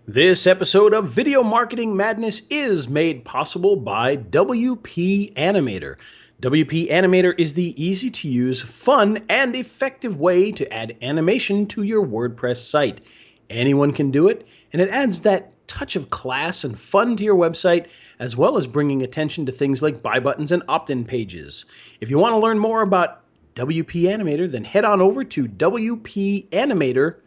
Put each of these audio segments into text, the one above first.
This episode of Video Marketing Madness is made possible by WP Animator. WP Animator is the easy-to-use, fun, and effective way to add animation to your WordPress site. Anyone can do it, and it adds that touch of class and fun to your website, as well as bringing attention to things like buy buttons and opt-in pages. If you want to learn more about WP Animator, then head on over to WPAnimator.com.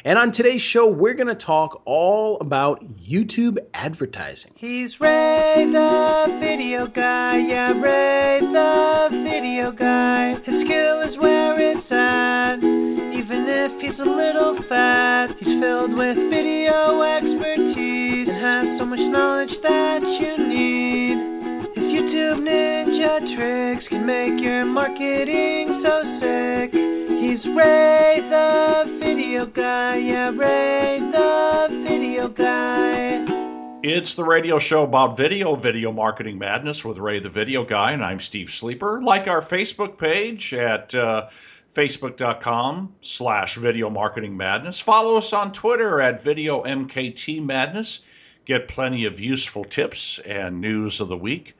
And on today's show, we're going to talk all about YouTube advertising. He's Ray the video guy, yeah, Ray the video guy. His skill is where it's at, even if he's a little fat. He's filled with video expertise and has so much knowledge that you need. His YouTube ninja tricks can make your marketing so sick. He's Ray the video guy, yeah, Ray the video guy. It's the radio show about video marketing madness with Ray the video guy, and I'm Steve Sleeper. Like our Facebook page at facebook.com/video marketing madness. Follow us on Twitter at video MKT madness. Get plenty of useful tips and news of the week.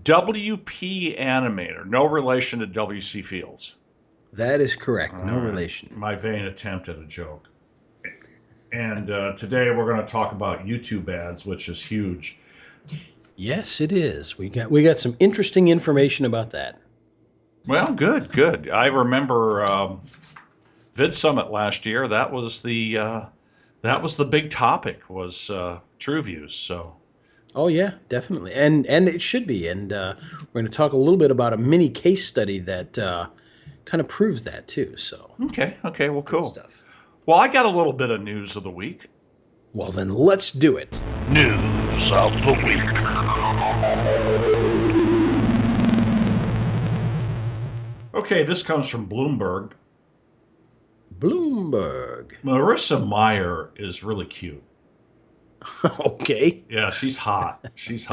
WP Animator, no relation to WC Fields. That is correct. No relation. My vain attempt at a joke. And today we're going to talk about YouTube ads, which is huge. Yes, it is. We got some interesting information about that. Well, good. I remember VidSummit last year. That was the big topic, was True Views. So. Oh yeah, definitely, and it should be. And we're going to talk a little bit about a mini case study that kind of proves that too. So. Okay. Well, cool. Good stuff. Well, I got a little bit of news of the week. Well, then let's do it. News of the week. Okay, this comes from Bloomberg. Marissa Mayer is really cute. Okay. Yeah, she's hot. She's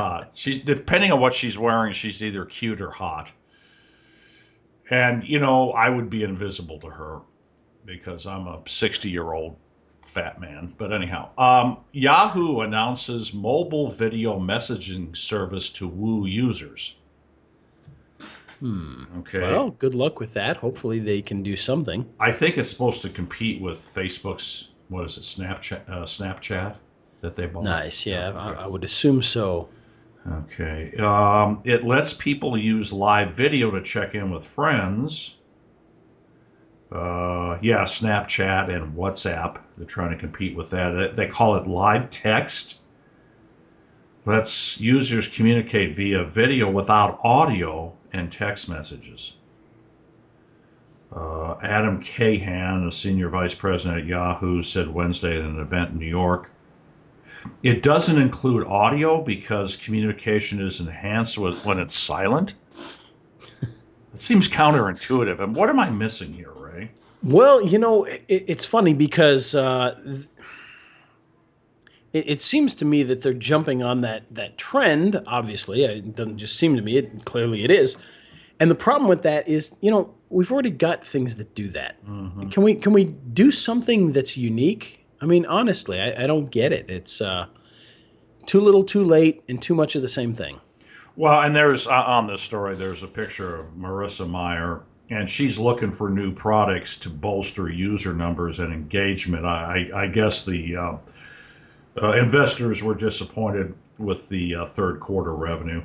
depending on what she's wearing, she's either cute or hot. And, I would be invisible to her, because I'm a 60-year-old fat man. But anyhow, Yahoo announces mobile video messaging service to woo users. Okay. Well, good luck with that. Hopefully they can do something. I think it's supposed to compete with Facebook's, Snapchat that they bought. Nice, yeah. I would assume so. Okay. It lets people use live video to check in with friends. Snapchat and WhatsApp. They're trying to compete with that. They call it live text. Lets users communicate via video without audio and text messages. Adam Cahan, a senior vice president at Yahoo, said Wednesday at an event in New York, it doesn't include audio because communication is enhanced when it's silent. It seems counterintuitive. And what am I missing here, Ray? Well, it's funny because it seems to me that they're jumping on that trend. Obviously, it doesn't just seem to me. Clearly it is. And the problem with that is, we've already got things that do that. Mm-hmm. Can we do something that's unique? I mean, honestly, I don't get it. It's too little, too late, and too much of the same thing. Well, and there's on this story, there's a picture of Marissa Mayer, and she's looking for new products to bolster user numbers and engagement. I guess the investors were disappointed with the third quarter revenue.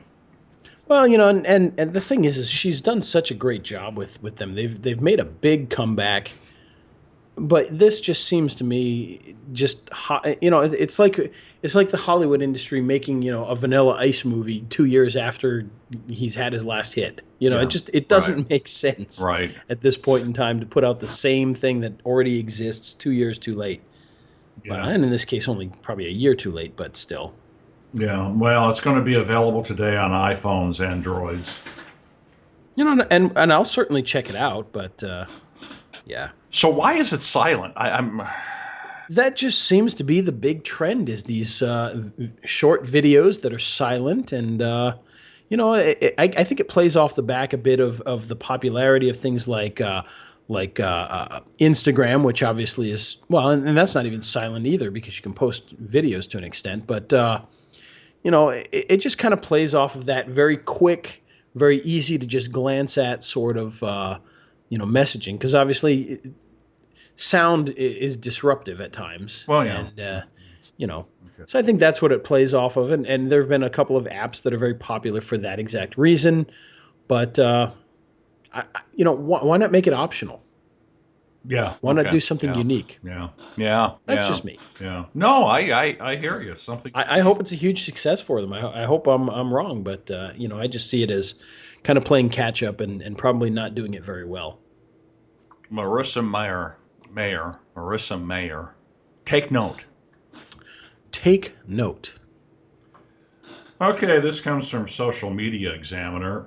Well, and the thing is she's done such a great job with them. They've made a big comeback. But this just seems to me just it's like the Hollywood industry making a Vanilla Ice movie 2 years after he's had his last hit. It doesn't make sense at this point in time to put out the same thing that already exists 2 years too late. Yeah. And in this case, only probably a year too late, but still. Yeah. Well, it's going to be available today on iPhones, Androids. And I'll certainly check it out, but yeah. So why is it silent? That just seems to be the big trend, is these short videos that are silent. And, I think it plays off the back a bit of the popularity of things like like Instagram, which obviously is, well, and that's not even silent either because you can post videos to an extent. But it just kind of plays off of that very quick, very easy to just glance at sort of messaging, because obviously sound is disruptive at times, Well, yeah. and you know. Okay. So I think that's what it plays off of, and there have been a couple of apps that are very popular for that exact reason. But why not make it optional? Yeah. Why not Okay. do something Yeah. unique? Yeah. Yeah. That's Yeah. just me. Yeah. No, I hear you. Something. I hope it's a huge success for them. I hope I'm wrong, but I just see it as kind of playing catch up and probably not doing it very well. Marissa Mayer, take note. Take note. Okay, this comes from Social Media Examiner.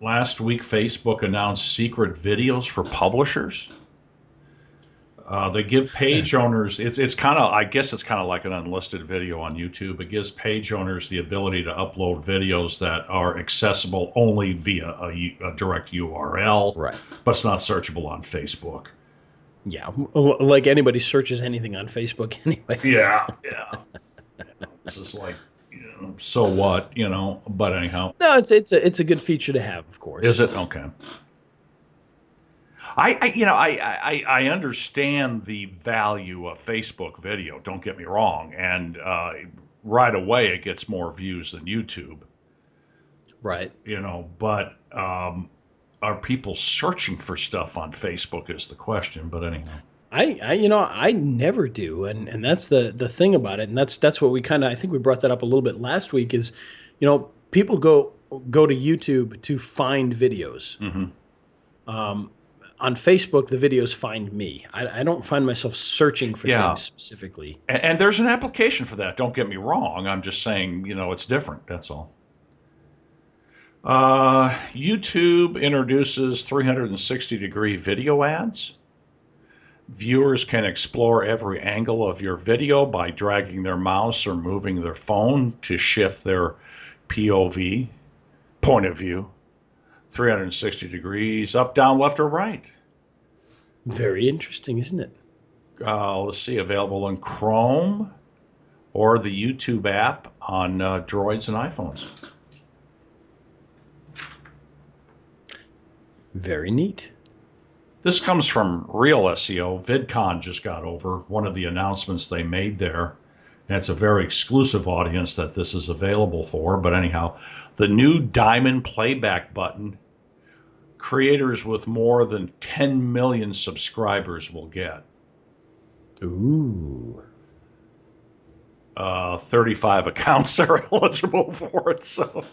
Last week, Facebook announced secret videos for publishers. They give page owners, it's kind of, I guess it's kind of like an unlisted video on YouTube. It gives page owners the ability to upload videos that are accessible only via a direct URL, Right. but it's not searchable on Facebook. Yeah, like anybody searches anything on Facebook anyway. Yeah, yeah. This is like, so what, but anyhow. No, it's a good feature to have, of course. Is it? Okay. I understand the value of Facebook video. Don't get me wrong, and right away it gets more views than YouTube. Right. But are people searching for stuff on Facebook is the question. But anyhow, I never do, and that's the thing about it, and that's what we kind of, I think we brought that up a little bit last week, is people go to YouTube to find videos. Mm-hmm. On Facebook, the videos find me. I don't find myself searching for things specifically. And there's an application for that. Don't get me wrong. I'm just saying, it's different. That's all. YouTube introduces 360-degree video ads. Viewers can explore every angle of your video by dragging their mouse or moving their phone to shift their POV, point of view, 360 degrees, up, down, left, or right. Very interesting, isn't it? Let's see, available in Chrome or the YouTube app on Droids and iPhones. Very neat. This comes from Real SEO. VidCon just got over one of the announcements they made there. And it's a very exclusive audience that this is available for. But anyhow, the new Diamond Playback button, creators with more than 10 million subscribers will get. Ooh. 35 accounts are eligible for it. So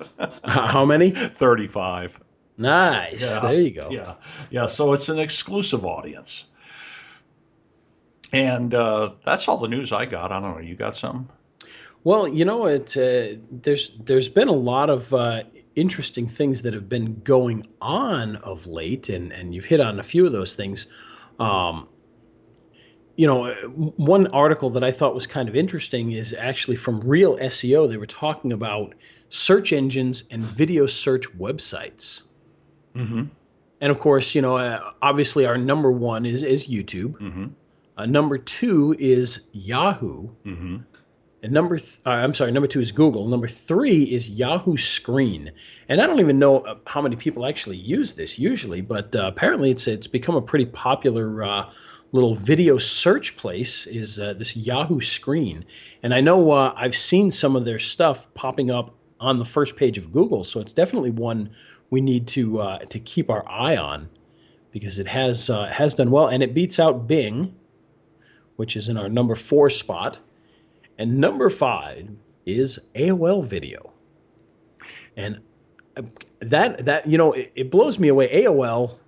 How many? 35. Nice. Yeah, there you go. Yeah. So it's an exclusive audience. And that's all the news I got. I don't know. You got something? Well, there's been a lot of interesting things that have been going on of late, and you've hit on a few of those things. One article that I thought was kind of interesting is actually from Real SEO. They were talking about search engines and video search websites. Mm-hmm. And of course, obviously our number one is YouTube. Mm-hmm. Number two is Yahoo. Mm-hmm. And number two is Google. Number three is Yahoo Screen. And I don't even know how many people actually use this usually, but apparently it's become a pretty popular little video search place, is this Yahoo Screen. And I know I've seen some of their stuff popping up on the first page of Google, so it's definitely one we need to keep our eye on, because it has done well, and it beats out Bing, which is in our number 4 spot. And number 5 is AOL Video. And that it blows me away. AOL,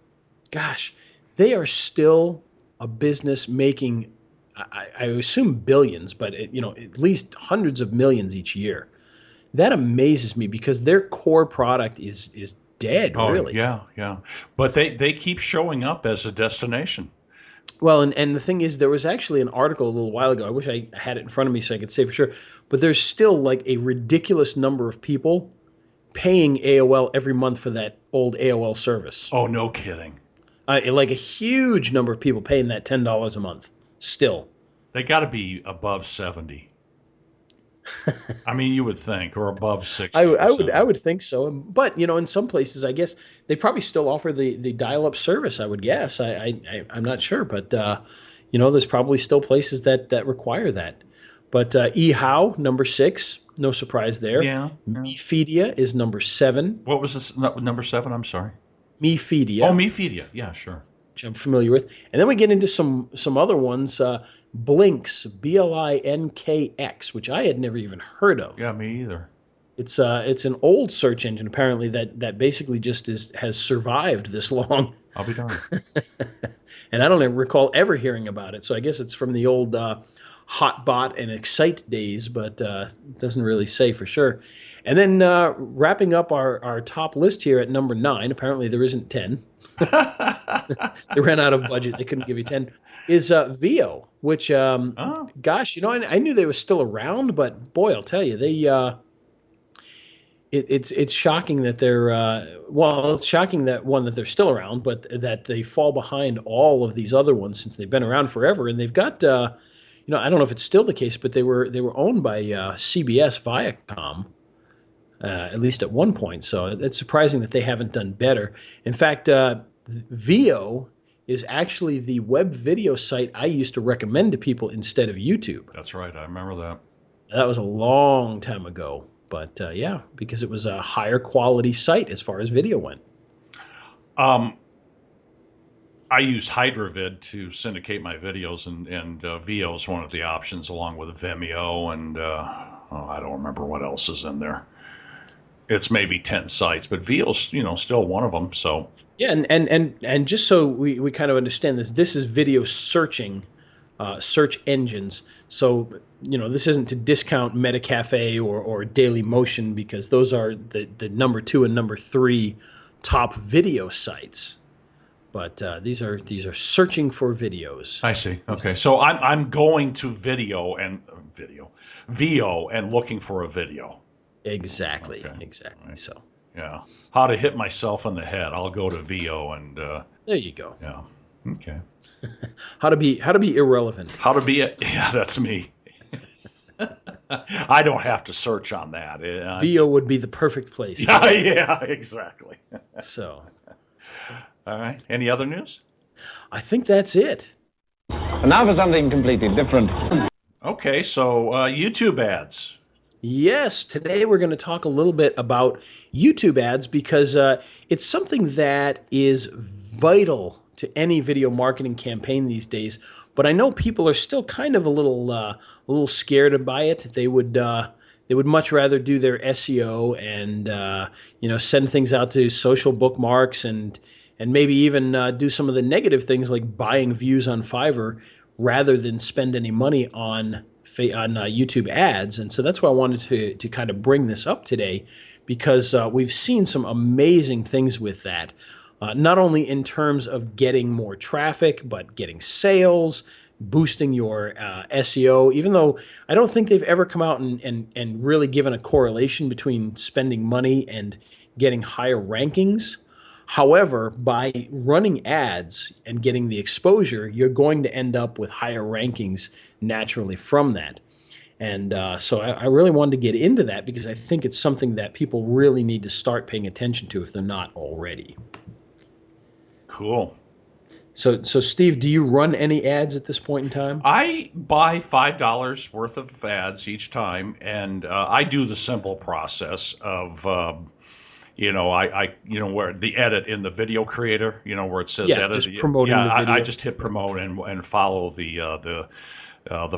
gosh, they are still a business making, I assume billions, but at least hundreds of millions each year. That amazes me, because their core product is dead, really. Yeah. But they keep showing up as a destination. Well, and the thing is, there was actually an article a little while ago. I wish I had it in front of me so I could say for sure. But there's still like a ridiculous number of people paying AOL every month for that old AOL service. Oh, no kidding. Like a huge number of people paying that $10 a month still. They got to be above 70. I mean, you would think, or above 60 I, or I would 70. I would think so, but in some places, I guess they probably still offer the dial-up service. I would guess. I'm not sure, but there's probably still places that require that. But eHow number 6, no surprise there. Yeah. Mepedia is number 7. What was this number 7? I'm sorry. Mepedia, Oh, Mepedia. Yeah, sure. which I'm familiar with, and then we get into some other ones. Blinks, Blinkx, which I had never even heard of. Yeah, me either. It's an old search engine apparently that basically just has survived this long. I'll be darned. And I don't ever recall ever hearing about it. So I guess it's from the old Hotbot and Excite days, but it doesn't really say for sure. And then wrapping up our top list here at number 9, apparently there isn't 10. They ran out of budget. They couldn't give you 10. Is Veo, which, gosh, I knew they were still around, but boy, I'll tell you, they it's shocking that they're it's shocking that they're still around, but that they fall behind all of these other ones since they've been around forever. And they've got I don't know if it's still the case, but they were owned by CBS Viacom. At least at one point. So it's surprising that they haven't done better. In fact, Veo is actually the web video site I used to recommend to people instead of YouTube. That's right. I remember that. That was a long time ago. But yeah, because it was a higher quality site as far as video went. I use HydraVid to syndicate my videos, and Veo is one of the options along with Vimeo, and I don't remember what else is in there. It's maybe 10 sites, but Veo's, still one of them. So yeah, and just so we kind of understand this is video searching, search engines. So this isn't to discount MetaCafe or Daily Motion, because those are the number 2 and number 3 top video sites. But these are searching for videos. I see. Okay, so I'm going to Veo and looking for a video. Exactly. Okay. Exactly. Right. So Yeah. How to hit myself in the head. I'll go to Veo and there you go. yeah. Okay. How to be irrelevant. How to be yeah, that's me. I don't have to search on that. Veo would be the perfect place. Yeah, exactly. So, all right. Any other news? I think that's it. And now for something completely different. Okay, so YouTube ads. Yes, today we're going to talk a little bit about YouTube ads because it's something that is vital to any video marketing campaign these days. But I know people are still kind of a little scared by it. They would much rather do their SEO and send things out to social bookmarks and maybe even do some of the negative things like buying views on Fiverr rather than spend any money on YouTube ads. And so that's why I wanted to kind of bring this up today, because we've seen some amazing things with that. Not only in terms of getting more traffic, but getting sales, boosting your SEO, even though I don't think they've ever come out and really given a correlation between spending money and getting higher rankings. However, by running ads and getting the exposure, you're going to end up with higher rankings naturally from that. And so I really wanted to get into that because I think it's something that people really need to start paying attention to if they're not already. Cool. So Steve, do you run any ads at this point in time? I buy $5 worth of ads each time, and I do the simple process of where the edit in the video creator, where it says edit. Just promoting the video. I just hit promote and follow the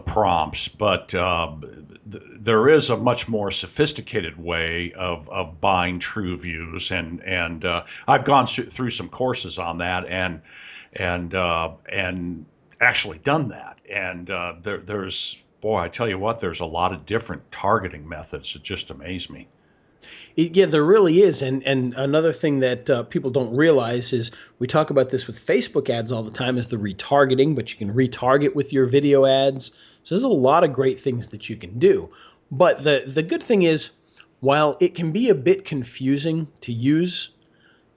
prompts. But there is a much more sophisticated way of buying true views, and I've gone through some courses on that and actually done that. And there's I tell you what, there's a lot of different targeting methods that just amaze me. Yeah, there really is. And another thing that people don't realize is we talk about this with Facebook ads all the time is the retargeting, but you can retarget with your video ads. So there's a lot of great things that you can do. But the good thing is while it can be a bit confusing to use,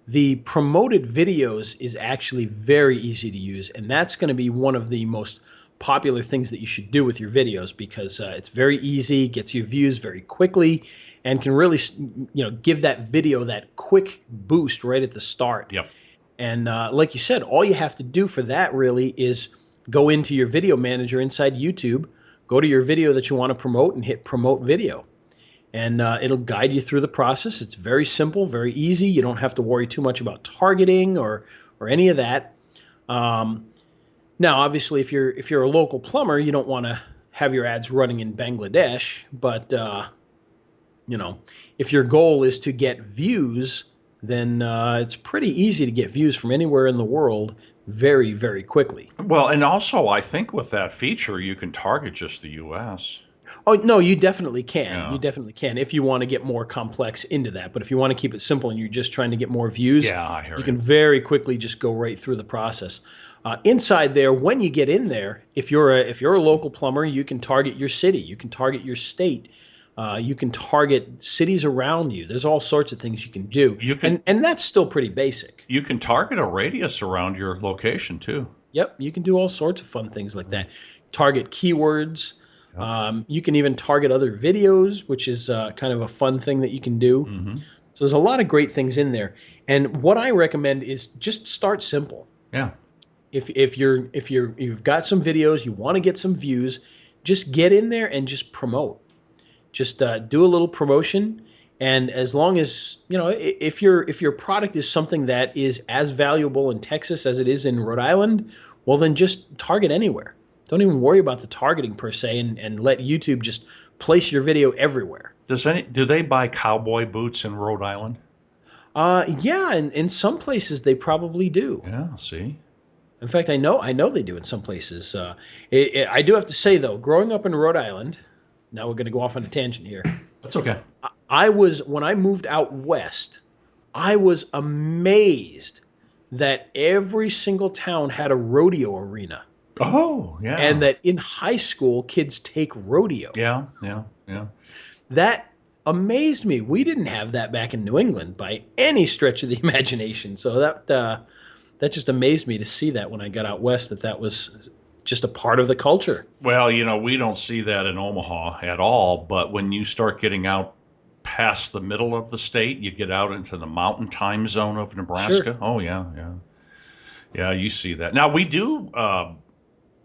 the promoted videos is actually very easy to use, and that's going to be one of the most popular things that you should do with your videos, because it's very easy, gets you views very quickly, and can really, give that video that quick boost right at the start. Yep. And like you said, all you have to do for that really is go into your video manager inside YouTube, go to your video that you want to promote, and hit promote video. And it'll guide you through the process. It's very simple, very easy. You don't have to worry too much about targeting or any of that. Now, obviously, if you're a local plumber, you don't want to have your ads running in Bangladesh. But if your goal is to get views, then it's pretty easy to get views from anywhere in the world very, very quickly. Well, and also I think with that feature, you can target just the U.S. Oh, no, you definitely can. Yeah. You definitely can if you want to get more complex into that. But if you want to keep it simple and you're just trying to get more views, you can very quickly just go right through the process. Inside there, when you get in there, if you're a local plumber, you can target your city, you can target your state, you can target cities around you. There's all sorts of things you can do, and that's still pretty basic. You can target a radius around your location too. Yep, you can do all sorts of fun things like that. Target keywords. You can even target other videos, which is kind of a fun thing that you can do. Mm-hmm. So there's a lot of great things in there. And what I recommend is just start simple. Yeah. If you've got some videos, you want to get some views, just get in there and just promote. Just do a little promotion. And as long as, if your product is something that is as valuable in Texas as it is in Rhode Island, well, then just target anywhere. Don't even worry about the targeting per se, and let YouTube just place your video everywhere. Do they buy cowboy boots in Rhode Island? Yeah, and in some places they probably do. Yeah, see? In fact, I know they do in some places. I do have to say, though, growing up in Rhode Island, now we're going to go off on a tangent here. That's okay. When I moved out west, I was amazed that every single town had a rodeo arena. Oh, yeah. And that in high school, kids take rodeo. Yeah. That amazed me. We didn't have that back in New England by any stretch of the imagination. So that just amazed me to see that when I got out west, that was just a part of the culture. Well, we don't see that in Omaha at all. But when you start getting out past the middle of the state, you get out into the mountain time zone of Nebraska. Sure. Oh, yeah. Yeah, you see that. Now, we do...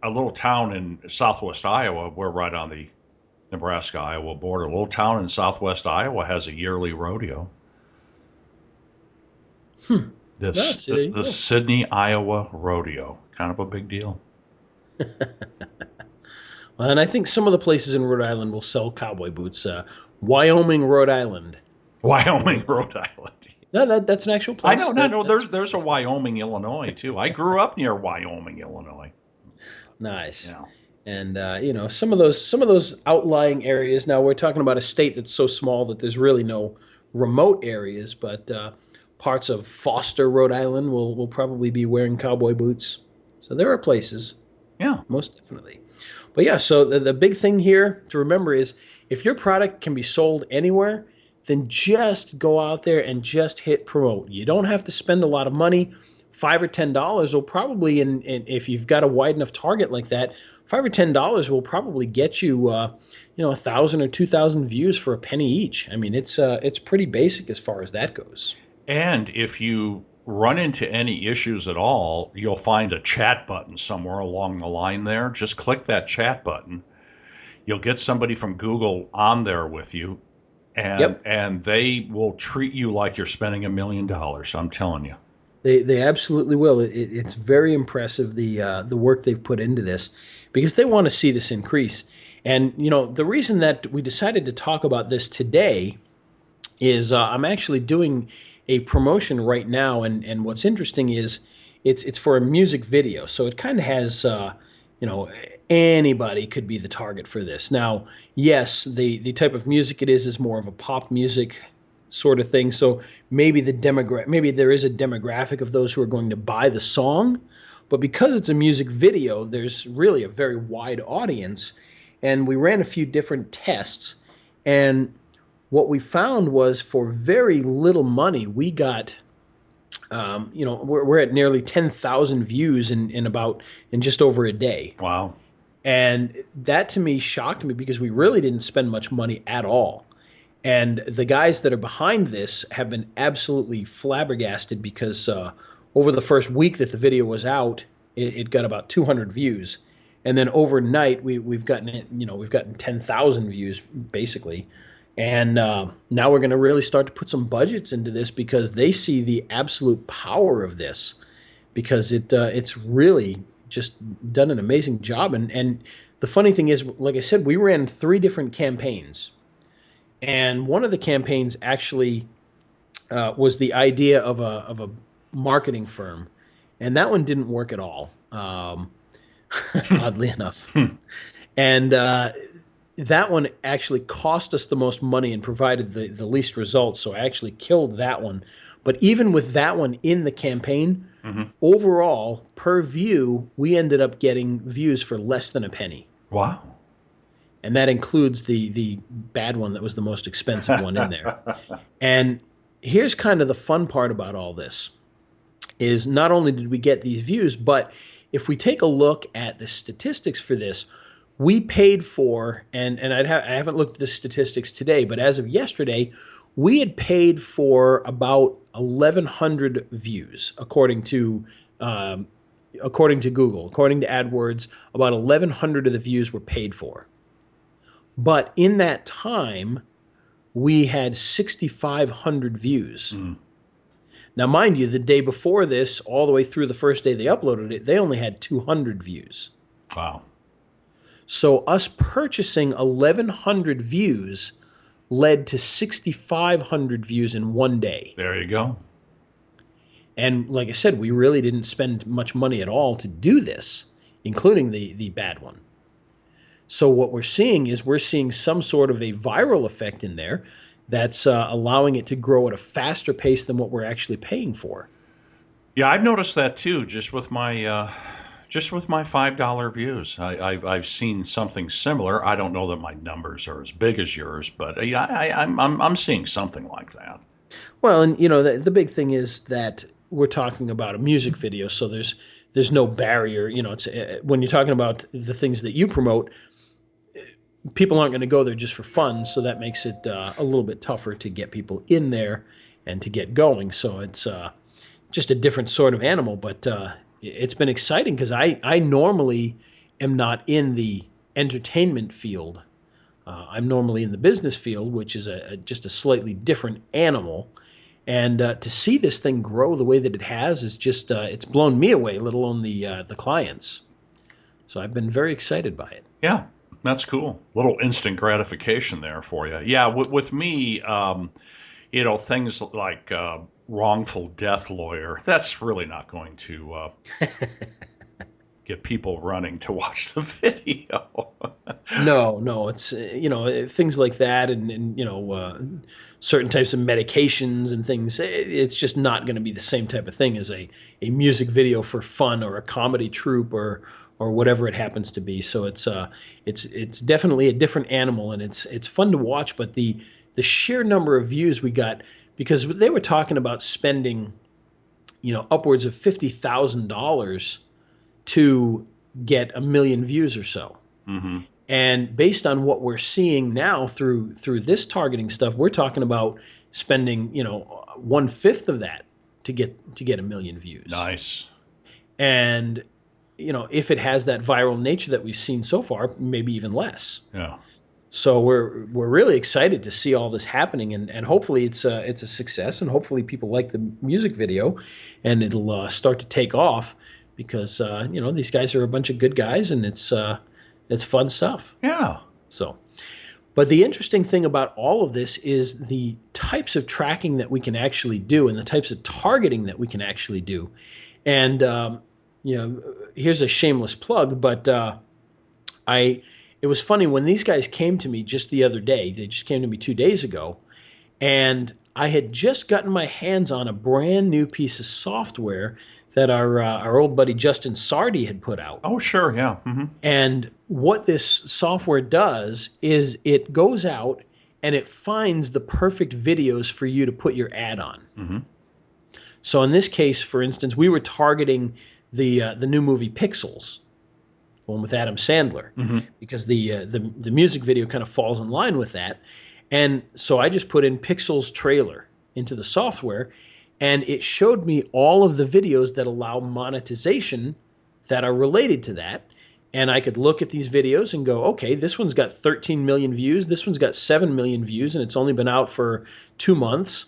a little town in southwest Iowa, we're right on the Nebraska-Iowa border. A little town in southwest Iowa has a yearly rodeo. The Sydney, Iowa rodeo. Kind of a big deal. Well, and I think some of the places in Rhode Island will sell cowboy boots. Wyoming, Rhode Island. Wyoming, Rhode Island. No, that's an actual place. I know. No. There's a Wyoming, Illinois, too. I grew up near Wyoming, Illinois. Nice. Yeah. And some of those outlying areas. Now we're talking about a state that's so small that there's really no remote areas, but parts of Foster, Rhode Island will probably be wearing cowboy boots. So there are places. Yeah, most definitely. But yeah, so the big thing here to remember is if your product can be sold anywhere, then just go out there and just hit promote. You don't have to spend a lot of money. $5 or $10 will probably, and if you've got a wide enough target like that, $5 or $10 will probably get you, 1,000 or 2,000 views for a penny each. I mean, it's pretty basic as far as that goes. And if you run into any issues at all, you'll find a chat button somewhere along the line there. Just click that chat button. You'll get somebody from Google on there with you, and they will treat you like you're spending $1 million. I'm telling you. They absolutely will. It's very impressive, the work they've put into this, because they want to see this increase. And, the reason that we decided to talk about this today is I'm actually doing a promotion right now. And what's interesting is it's for a music video. So it kind of has, anybody could be the target for this. Now, yes, the type of music it is more of a pop music sort of thing. So maybe there is a demographic of those who are going to buy the song, but because it's a music video, there's really a very wide audience. And we ran a few different tests, and what we found was for very little money, we got, we're at nearly 10,000 views in just over a day. Wow. And that to me shocked me because we really didn't spend much money at all. And the guys that are behind this have been absolutely flabbergasted because over the first week that the video was out, it got about 200 views. And then overnight, we've gotten it, we've gotten 10,000 views basically. And now we're going to really start to put some budgets into this because they see the absolute power of this, because it's really just done an amazing job. And the funny thing is, like I said, we ran 3 different campaigns. And one of the campaigns actually was the idea of a marketing firm. And that one didn't work at all, oddly enough. And that one actually cost us the most money and provided the least results. So I actually killed that one. But even with that one in the campaign, overall, per view, we ended up getting views for less than a penny. Wow. And that includes the bad one that was the most expensive one in there. And here's kind of the fun part about all this, is not only did we get these views, but if we take a look at the statistics for this, we paid for, and I haven't looked at the statistics today, but as of yesterday, we had paid for about 1,100 views, according to Google. According to AdWords, about 1,100 of the views were paid for. But in that time, we had 6,500 views. Now, mind you, the day before this, all the way through the first day they uploaded it, they only had 200 views. Wow. So us purchasing 1,100 views led to 6,500 views in one day. There you go. And like I said, we really didn't spend much money at all to do this, including the bad one. So what we're seeing some sort of a viral effect in there that's allowing it to grow at a faster pace than what we're actually paying for. Yeah, I've noticed that too. Just with my $5 views, I've seen something similar. I don't know that my numbers are as big as yours, but yeah, I'm seeing something like that. Well, and the big thing is that we're talking about a music video, so there's no barrier. It's when you're talking about the things that you promote, people aren't going to go there just for fun, so that makes it a little bit tougher to get people in there and to get going. So it's just a different sort of animal, but it's been exciting because I normally am not in the entertainment field. I'm normally in the business field, which is just a slightly different animal. And to see this thing grow the way that it has is just it's blown me away, let alone the clients. So I've been very excited by it. Yeah. That's cool. Little instant gratification there for you. Yeah, with me, things like wrongful death lawyer, that's really not going to get people running to watch the video. No, it's things like that, and certain types of medications and things. It's just not going to be the same type of thing as a music video for fun or a comedy troupe or whatever it happens to be. So it's definitely a different animal, and it's fun to watch. But the sheer number of views we got, because they were talking about spending, upwards of $50,000 to get 1 million views or so. Mm-hmm. And based on what we're seeing now through this targeting stuff, we're talking about spending 1/5 of that to get 1 million views. Nice. And if it has that viral nature that we've seen so far, maybe even less. Yeah. So we're really excited to see all this happening, and hopefully it's a success, and hopefully people like the music video, and it'll start to take off because these guys are a bunch of good guys, and it's fun stuff. Yeah. So, but the interesting thing about all of this is the types of tracking that we can actually do, and the types of targeting that we can actually do, and here's a shameless plug, but it was funny when these guys came to me just the other day. They just came to me 2 days ago, and I had just gotten my hands on a brand new piece of software that our old buddy Justin Sardi had put out. Oh, sure, yeah. Mm-hmm. And what this software does is it goes out and it finds the perfect videos for you to put your ad on. Mm-hmm. So in this case, for instance, we were targeting the new movie Pixels, the one with Adam Sandler, because the music video kind of falls in line with that. And so I just put in Pixels trailer into the software, and it showed me all of the videos that allow monetization that are related to that. And I could look at these videos and go, okay, this one's got 13 million views. This one's got 7 million views, and it's only been out for 2 months.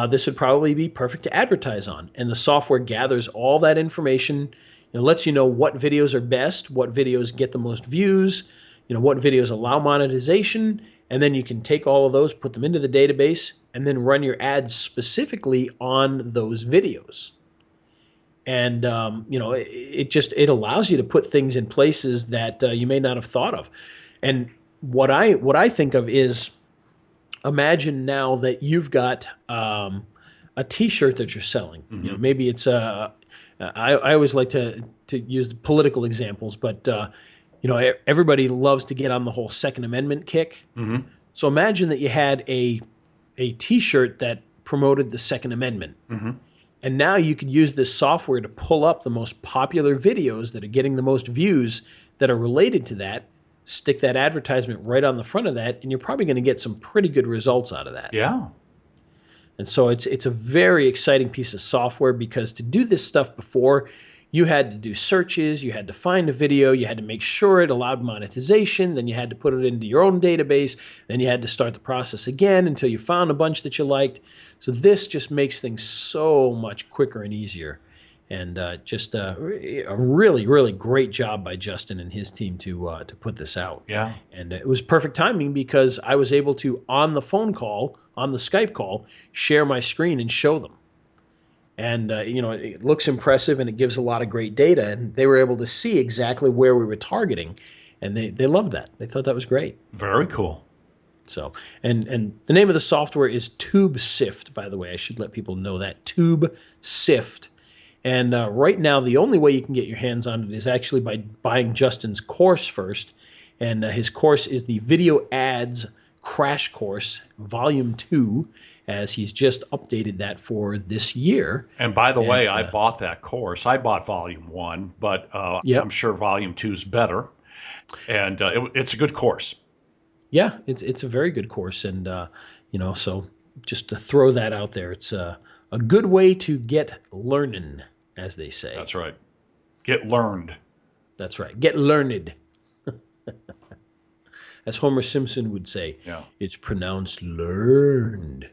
This would probably be perfect to advertise on. And the software gathers all that information. It lets you know what videos are best, what videos get the most views, what videos allow monetization. And then you can take all of those, put them into the database, and then run your ads specifically on those videos. And it allows you to put things in places that you may not have thought of. And what I think of is, imagine now that you've got a T-shirt that you're selling. Maybe it's I always like to use political examples, but everybody loves to get on the whole Second Amendment kick. So imagine that you had a T-shirt that promoted the Second Amendment. And now you could use this software to pull up the most popular videos that are getting the most views that are related to that, stick that advertisement right on the front of that, and you're probably going to get some pretty good results out of that. Yeah. And so it's a very exciting piece of software, because to do this stuff before, you had to do searches, you had to find a video, you had to make sure it allowed monetization, then you had to put it into your own database, then you had to start the process again until you found a bunch that you liked. So this just makes things so much quicker and easier. And just a really, really great job by Justin and his team to put this out. Yeah. And it was perfect timing, because I was able to, on the phone call, on the Skype call, share my screen and show them. And, it looks impressive, and it gives a lot of great data. And they were able to see exactly where we were targeting. And they loved that. They thought that was great. Very cool. So, and the name of the software is TubeSift, by the way. I should let people know that. TubeSift. And right now, the only way you can get your hands on it is actually by buying Justin's course first. And his course is the Video Ads Crash Course, Volume 2, as he's just updated that for this year. And by the way, I bought that course. I bought Volume 1, but I'm sure Volume 2 is better. And it's a good course. Yeah, it's a very good course. And, so just to throw that out there, it's a good way to get learning, as they say. That's right. Get learned. That's right. Get learned. As Homer Simpson would say, It's pronounced learned.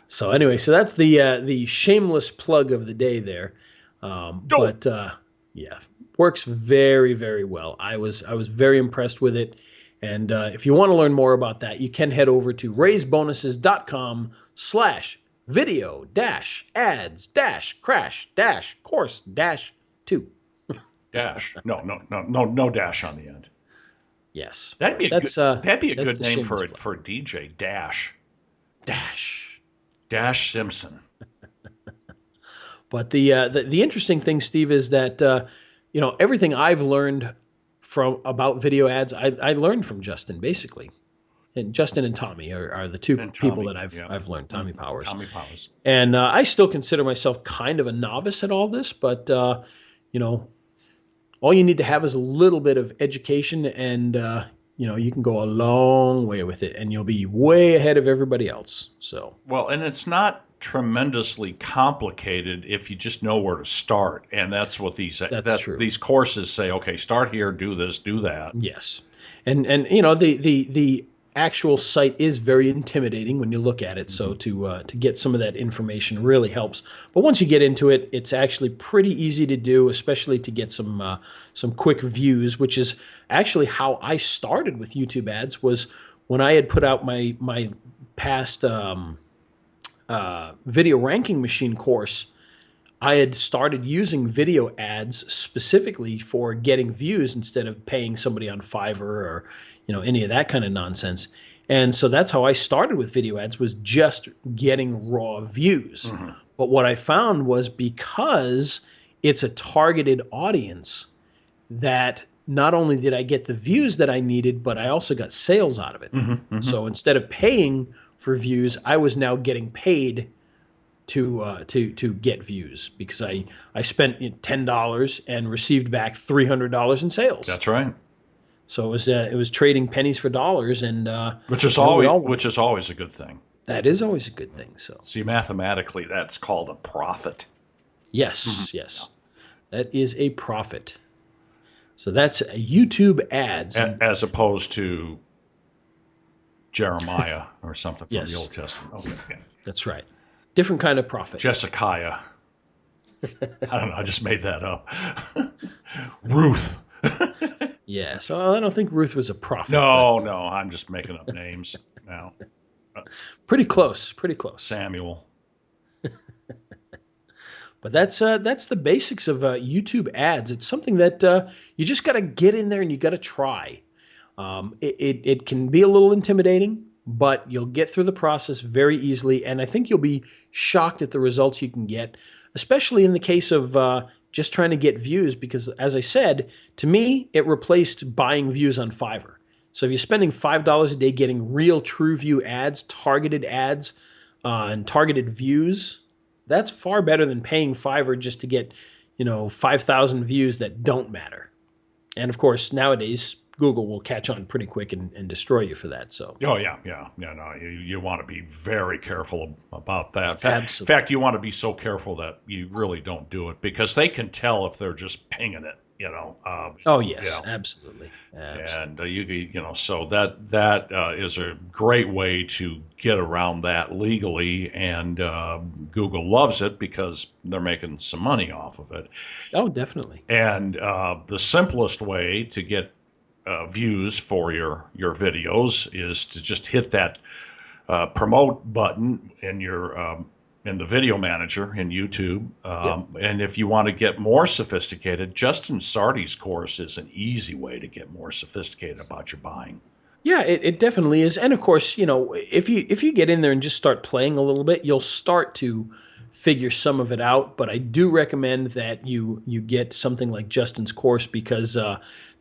So anyway, so that's the shameless plug of the day there. But works very, very well. I was very impressed with it. And if you want to learn more about that, you can head over to raisebonuses.com/video-ads-crash-course-2. Dash. No dash on the end. Yes. That'd be a good name for a DJ. Dash. Dash Simpson. But the interesting thing, Steve, is that everything I've learned about video ads, I learned from Justin, basically. And Justin and Tommy are the two people that I've learned. Tommy Powers. Tommy Powers. And I still consider myself kind of a novice at all this, but all you need to have is a little bit of education, and you can go a long way with it, and you'll be way ahead of everybody else. So well, and it's not tremendously complicated if you just know where to start, and that's what these courses say. Okay, start here, do this, do that. Yes, and the actual site is very intimidating when you look at it. So to get some of that information really helps. But once you get into it, it's actually pretty easy to do, especially to get some quick views, which is actually how I started with YouTube ads. Was when I had put out my past video ranking machine course. I had started using video ads specifically for getting views instead of paying somebody on Fiverr or any of that kind of nonsense. And so that's how I started with video ads, was just getting raw views. But what I found was, because it's a targeted audience, that not only did I get the views that I needed, but I also got sales out of it. So instead of paying for views, I was now getting paid to get views, because I spent $10 and received back $300 in sales. That's right. So it was trading pennies for dollars, and which is always a good thing. That is always a good thing. So see, mathematically, that's called a profit. Yes, yes, that is a profit. So that's YouTube ads, as opposed to Jeremiah or something from the Old Testament. Okay, yeah. That's right. Different kind of profit. Jessikiah. I don't know. I just made that up. Ruth. Yeah. So I don't think Ruth was a prophet. No. I'm just making up names now. Pretty close. Pretty close. Samuel. But that's the basics of YouTube ads. It's something that you just got to get in there and you got to try. It can be a little intimidating, but you'll get through the process very easily, and I think you'll be shocked at the results you can get, especially in the case of just trying to get views, because, as I said, to me, it replaced buying views on Fiverr. So if you're spending $5 a day getting real true view ads, and targeted views, that's far better than paying Fiverr just to get, 5,000 views that don't matter. And of course, nowadays, Google will catch on pretty quick and destroy you for that. So. Oh yeah. No, you want to be very careful about that. Absolutely. In fact, you want to be so careful that you really don't do it, because they can tell if they're just pinging it. Oh yes, absolutely. And so that is a great way to get around that legally, and Google loves it because they're making some money off of it. Oh, definitely. And the simplest way to get views for your videos is to just hit that promote button in the video manager in YouTube. And if you want to get more sophisticated, Justin Sardi's course is an easy way to get more sophisticated about your buying. Yeah, it definitely is. And of course, if you get in there and just start playing a little bit, you'll start to figure some of it out. But I do recommend that you get something like Justin's course, because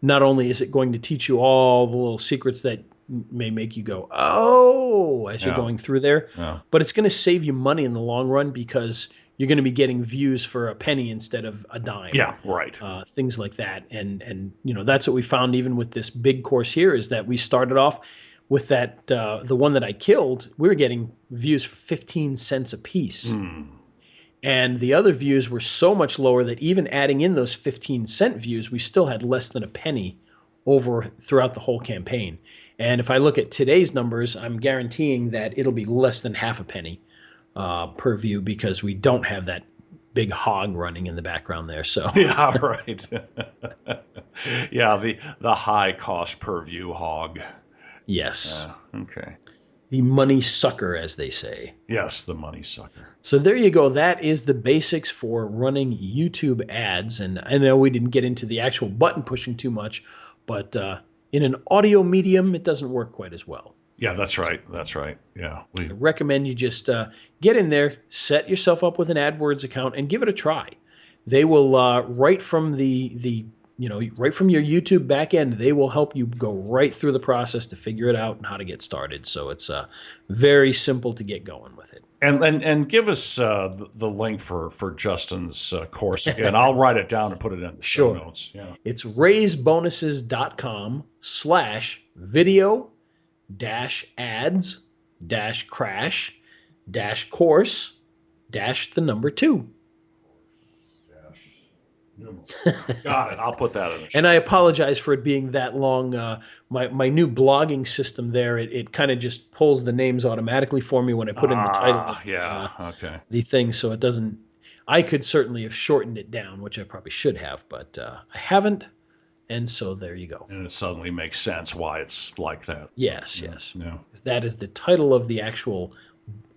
not only is it going to teach you all the little secrets that may make you go, oh, as you're going through there, but it's going to save you money in the long run, because you're going to be getting views for a penny instead of a dime. Yeah, right. Things like that. And that's what we found even with this big course here, is that we started off with that, the one that I killed, we were getting views for 15 cents a piece. And the other views were so much lower that even adding in those 15-cent views, we still had less than a penny throughout the whole campaign. And if I look at today's numbers, I'm guaranteeing that it'll be less than half a penny per view, because we don't have that big hog running in the background there. So yeah, right. Yeah, the high cost per view hog. Yes. Okay. The money sucker, as they say. Yes, the money sucker. So there you go. That is the basics for running YouTube ads. And I know we didn't get into the actual button pushing too much, but in an audio medium, it doesn't work quite as well. Yeah, that's right. That's right. Yeah. I recommend you just get in there, set yourself up with an AdWords account, and give it a try. They will, right from right from your YouTube back end, they will help you go right through the process to figure it out and how to get started. So it's very simple to get going with it. And give us the link for Justin's course again. I'll write it down and put it in the show notes. Yeah. It's raisebonuses.com/video-ads-crash-course-2. Got it. I'll put that in the show. And I apologize for it being that long. My new blogging system there, it kind of just pulls the names automatically for me when I put in the title of the thing. So it doesn't, I could certainly have shortened it down, which I probably should have, but I haven't. And so there you go. And it suddenly makes sense why it's like that. Yes, yes. Yeah. That is the title of the actual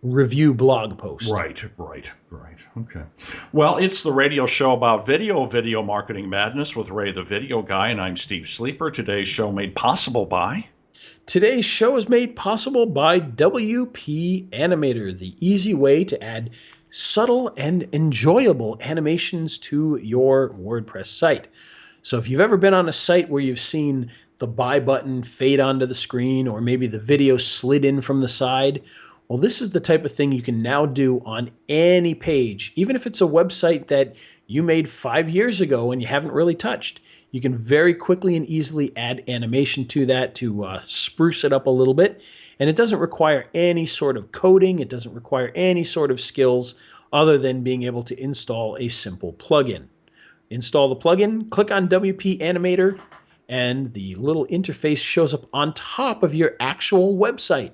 review blog post. Right. Okay. Well, it's the radio show about video marketing madness with Ray the Video Guy, and I'm Steve Sleeper. Today's show made possible by WP Animator, the easy way to add subtle and enjoyable animations to your WordPress site. So if you've ever been on a site where you've seen the buy button fade onto the screen, or maybe the video slid in from the side, well, this is the type of thing you can now do on any page. Even if it's a website that you made 5 years ago and you haven't really touched, you can very quickly and easily add animation to that to spruce it up a little bit. And it doesn't require any sort of coding. It doesn't require any sort of skills other than being able to install a simple plugin. Install the plugin, click on WP Animator, and the little interface shows up on top of your actual website.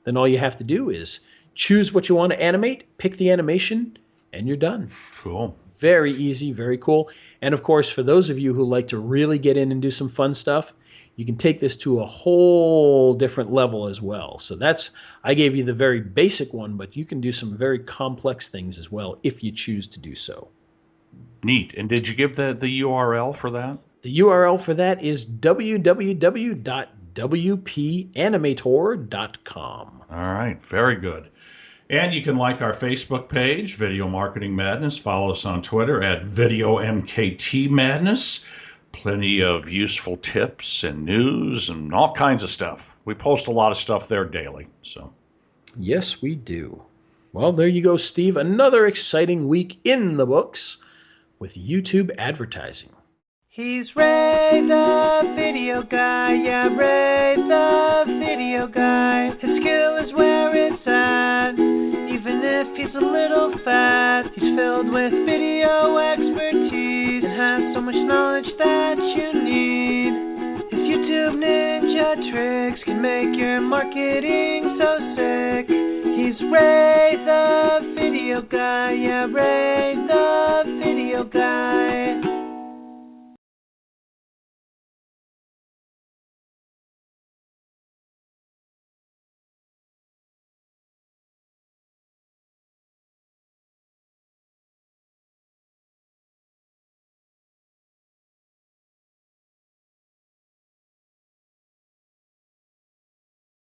Then all you have to do is choose what you want to animate, pick the animation, and you're done. Cool. Very easy, very cool. And of course, for those of you who like to really get in and do some fun stuff, you can take this to a whole different level as well. So I gave you the very basic one, but you can do some very complex things as well if you choose to do so. Neat. And did you give the URL for that? The URL for that is www.wpanimator.com. All right. Very good. And you can like our Facebook page, Video Marketing Madness. Follow us on Twitter at VideoMKTMadness. Plenty of useful tips and news and all kinds of stuff. We post a lot of stuff there daily. So, yes, we do. Well, there you go, Steve. Another exciting week in the books with YouTube advertising. He's Ray the video guy, yeah, Ray the video guy. His skill is where it's at, even if he's a little fat. He's filled with video expertise and has so much knowledge that you need. His YouTube ninja tricks can make your marketing so sick. He's Ray the video guy, yeah, Ray the video guy.